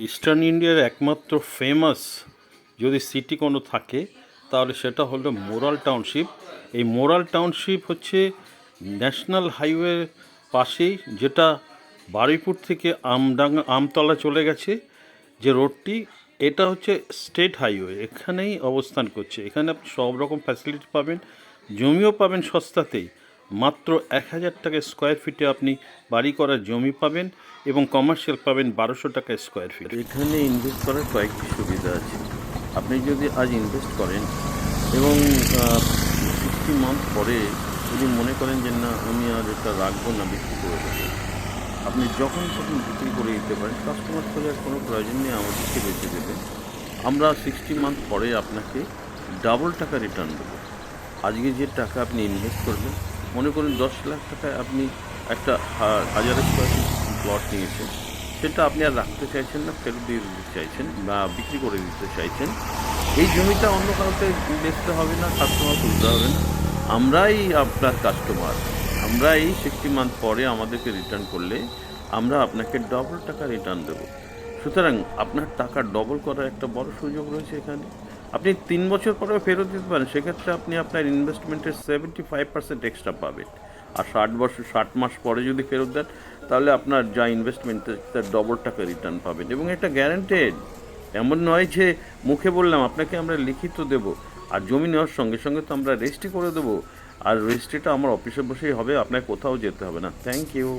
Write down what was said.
Eastern ইন্ডিয়ার একমাত্র famous যদি সিটি কোনো থাকে তাহলে সেটা হলো মোরাল টাউনশিপ। এই মোরাল টাউনশিপ হচ্ছে ন্যাশনাল হাইওয়ের পাশেই, যেটা বারুইপুর থেকে আমতলা চলে গেছে যে রোডটি, এটা হচ্ছে স্টেট হাইওয়ে, এখানেই অবস্থান করছে। এখানে আপনি সব রকম ফ্যাসিলিটি পাবেন, জমিও পাবেন সস্তাতেই। মাত্র 1,000 টাকা স্কোয়ার ফিটে আপনি বাড়ি করার জমি পাবেন এবং কমার্শিয়াল পাবেন 1200 টাকা স্কোয়ার ফিট। এখানে ইনভেস্ট করার কয়েকটি সুবিধা আছে। আপনি যদি আজ ইনভেস্ট করেন এবং 60 মান্থ পরে যদি মনে করেন যে না আমি আর এটা রাখবো না, বিক্রি করে দেবো, আপনি যখন তখন বিক্রি করে দিতে পারেন। কাস্টমার খোঁজার কোনো প্রয়োজন নেই, আমাদেরকে বেঁচে দেবে। আমরা 60 মান্থ পরে আপনাকে ডাবল টাকা রিটার্ন দেবো। আজকে যে টাকা আপনি ইনভেস্ট করবেন, মনে করুন 10 লাখ টাকায় আপনি একটা 1000 স্কোয়ার ফিট প্লট নিয়েছেন, সেটা আপনি আর রাখতে চাইছেন না, ফেরত দিয়ে দিতে চাইছেন বা বিক্রি করে দিতে চাইছেন। এই জমিটা অন্য কাউকে বেচতে হবে না, কাস্টমার খুঁজতে হবে না, আমরাই আপনার কাস্টমার। আমরা এই 60 মান্থ পরে আমাদেরকে রিটার্ন করলে আমরা আপনাকে ডবল টাকা রিটার্ন দেবো। সুতরাং আপনার টাকা ডবল করার একটা বড় সুযোগ রয়েছে এখানে। আপনি 3 বছর পরেও ফেরত দিতে পারেন, সেক্ষেত্রে আপনি আপনার ইনভেস্টমেন্টের 75% এক্সট্রা পাবেন। আর 60 মাস পরে যদি ফেরত দেন, তাহলে আপনার যা ইনভেস্টমেন্ট তার ডবল টাকা রিটার্ন পাবেন, এবং এটা গ্যারান্টেড। এমন নয় যে মুখে বললাম, আপনাকে আমরা লিখিত দেব। আর জমি নেওয়ার সঙ্গে সঙ্গে তো আমরা রেজিস্ট্রি করে দেবো, আর রেজিস্ট্রিটা আমার অফিসে বসেই হবে, আপনাকে কোথাও যেতে হবে না। Thank you.